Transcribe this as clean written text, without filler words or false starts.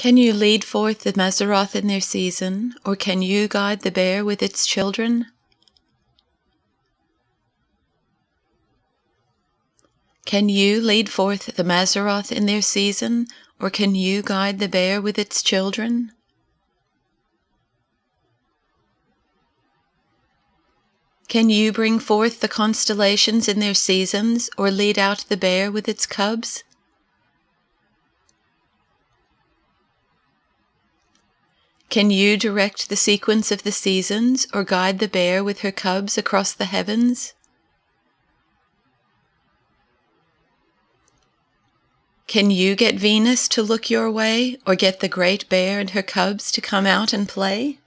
Can you lead forth the Mazzaroth in their season, or can you guide the bear with its children? Can you lead forth the Mazzaroth in their season, or can you guide the bear with its children? Can you bring forth the constellations in their seasons, or lead out the bear with its cubs? Can you direct the sequence of the seasons, or guide the bear with her cubs across the heavens? Can you get Venus to look your way, or get the great bear and her cubs to come out and play?